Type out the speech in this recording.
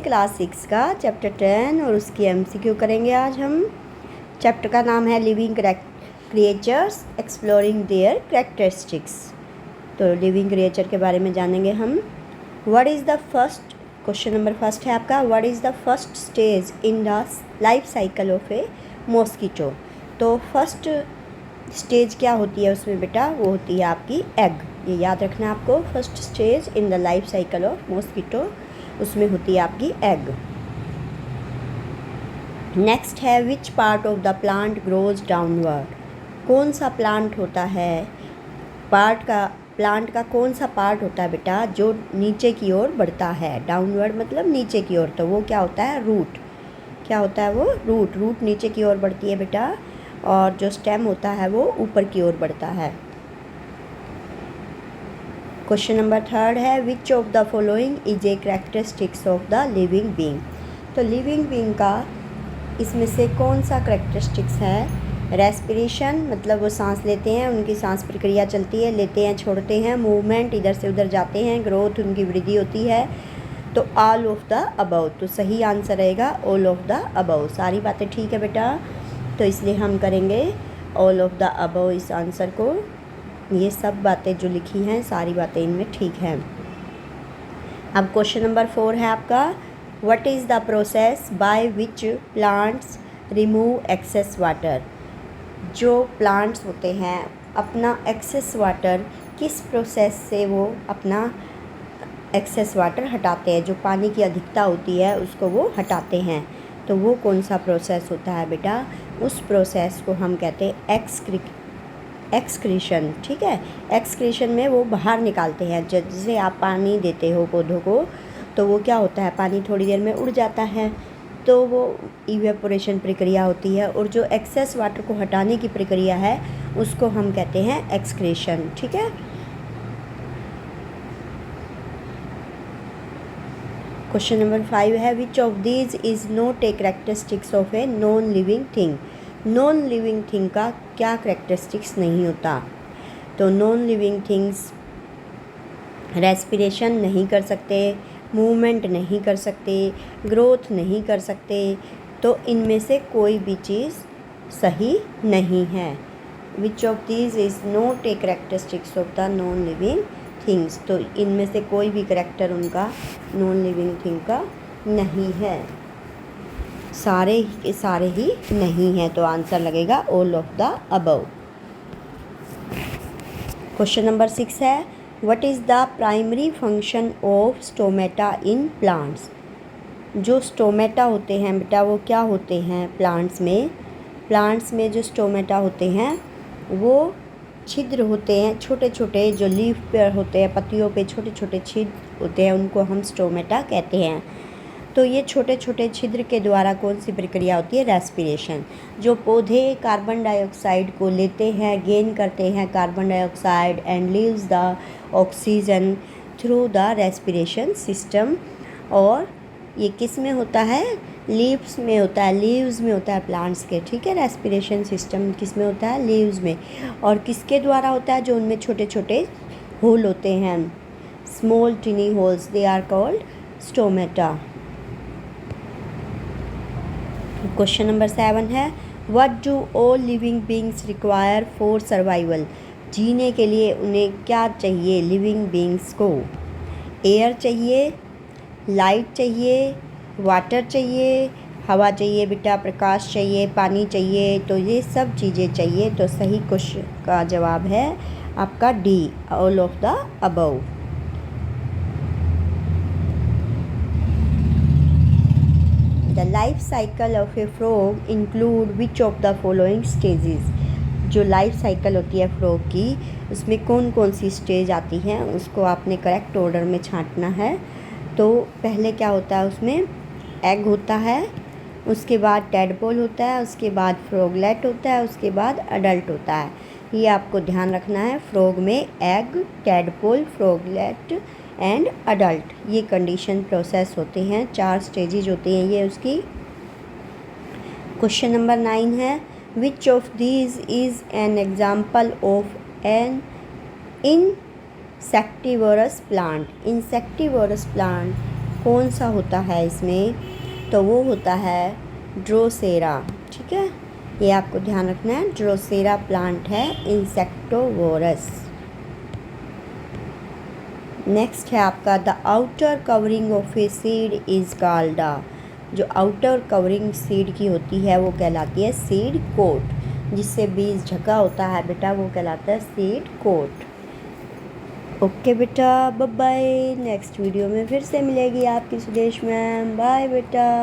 Class 6 का chapter 10 और उसकी एमसीक्यू करेंगे आज हम। चैप्टर का नाम है living creatures exploring there characteristics. तो लिविंग क्रिएचर के बारे में जानेंगे हम। What is the first, question number first है आपका, what is the first stage in the life cycle of A mosquito. तो फर्स्ट स्टेज क्या होती है उसमें बेटा, वो होती है आपकी एग। ये याद रखना है आपको, first stage in the life cycle of mosquito, उसमें होती है आपकी एग। नेक्स्ट है which part of the plant grows downward. कौन सा प्लांट होता है, प्लांट का कौन सा पार्ट होता है बेटा जो नीचे की ओर बढ़ता है। डाउनवर्ड मतलब नीचे की ओर, तो वो क्या होता है, रूट। क्या होता है वो, रूट नीचे की ओर बढ़ती है बेटा, और जो स्टेम होता है वो ऊपर की ओर बढ़ता है। क्वेश्चन नंबर थर्ड है which of the following is a characteristics of the living being. तो लिविंग बीइंग का इसमें से कौन सा कैरेक्टरिस्टिक्स है। रेस्पिरेशन मतलब वो सांस लेते हैं, उनकी सांस प्रक्रिया चलती है, लेते हैं छोड़ते हैं, मूवमेंट इधर से उधर जाते हैं, ग्रोथ उनकी वृद्धि होती है। तो ऑल ऑफ द अबव, तो सही आंसर रहेगा ऑल ऑफ द अबव। सारी बातें ठीक है बेटा, तो इसलिए हम करेंगे ऑल ऑफ द अबव इस आंसर को। ये सब बातें जो लिखी हैं सारी बातें इनमें ठीक हैं। अब क्वेश्चन नंबर 4 है आपका, what is the process by which plants remove excess water. जो प्लांट्स होते हैं अपना एक्सेस वाटर, किस प्रोसेस से वो अपना एक्सेस वाटर हटाते हैं, जो पानी की अधिकता होती है उसको वो हटाते हैं। तो वो कौन सा प्रोसेस होता है बेटा, उस प्रोसेस को हम कहते हैं एक्सक्रीशन। ठीक है, एक्सक्रीशन में वो बाहर निकालते हैं। जैसे आप पानी देते हो पौधों को, तो वो क्या होता है, पानी थोड़ी देर में उड़ जाता है, तो वो इवेपोरेशन प्रक्रिया होती है, और जो एक्सेस वाटर को हटाने की प्रक्रिया है उसको हम कहते हैं एक्सक्रीशन। ठीक है। क्वेश्चन नंबर 5 है which of these is not a characteristics of a non living thing. Non living thing का क्या कैरेक्टरिस्टिक्स नहीं होता। तो नॉन लिविंग थिंग्स रेस्पिरेशन नहीं कर सकते, मूवमेंट नहीं कर सकते, ग्रोथ नहीं कर सकते, तो इनमें से कोई भी चीज़ सही नहीं है। Which of these is not a characteristics of the non living things. तो इनमें से कोई भी कैरेक्टर उनका नॉन लिविंग थिंग का नहीं है, सारे ही नहीं हैं, तो आंसर लगेगा all of the above. Question number 6 है what is the primary function of stomata in plants. जो स्टोमेटा होते हैं बेटा वो क्या होते हैं प्लांट्स में जो स्टोमेटा होते हैं वो छिद्र होते हैं, छोटे छोटे जो लीफ पर होते हैं, पत्तियों पे छोटे छोटे छिद्र होते हैं, उनको हम स्टोमेटा कहते हैं। तो ये छोटे छोटे छिद्र के द्वारा कौन सी प्रक्रिया होती है, रेस्पिरेशन। जो पौधे कार्बन डाइऑक्साइड को लेते हैं, गेन करते हैं carbon dioxide and leaves the oxygen through the respiration system. और ये किस में होता है, लीव्स में होता है, लीव्स में होता है प्लांट्स के। ठीक है, रेस्पिरेशन सिस्टम किस में होता है, लीव्स में। और किसके द्वारा होता है, जो उनमें छोटे छोटे होल होते हैं, small tiny holes, they are called stomata. Question number 7 है what do all living beings require for survival. जीने के लिए उन्हें क्या चाहिए लिविंग बींग्स को। एयर चाहिए, लाइट चाहिए, वाटर चाहिए, हवा चाहिए बेटा, प्रकाश चाहिए, पानी चाहिए, तो ये सब चीज़ें चाहिए। तो सही क्वेश्चन का जवाब है आपका D, all of the above. The life cycle of a frog include which of the following stages। जो लाइफ साइकिल होती है फ्रॉग की, उसमें कौन कौन सी स्टेज आती हैं उसको आपने करेक्ट ऑर्डर में छांटना है। तो पहले क्या होता है, उसमें एग होता है, उसके बाद टैडपोल होता है, उसके बाद फ्रॉगलेट होता है, उसके बाद अडल्ट होता है। ये आपको ध्यान रखना है, फ्रॉग में एग, टैडपोल, फ्रॉगलेट एंड अडल्ट, ये कंडीशन प्रोसेस होते हैं, 4 स्टेजेज होती हैं ये उसकी। क्वेश्चन नंबर 9 है which of these is an example of an insectivorous plant. Insectivorous plant कौन सा होता है इसमें, तो वो होता है ड्रोसेरा। ठीक है, ये आपको ध्यान रखना है। ड्रोसेरा प्लांट है इंसेक्टोवोरस। नेक्स्ट है आपका the outer covering of a seed is called. जो आउटर कवरिंग सीड की होती है वो कहलाती है सीड कोट। जिससे बीज ढका होता है बेटा वो कहलाता है सीड कोट। ओके बेटा, बाय बाय। नेक्स्ट वीडियो में फिर से मिलेगी आपकी सुदेश मैम। बाय बेटा।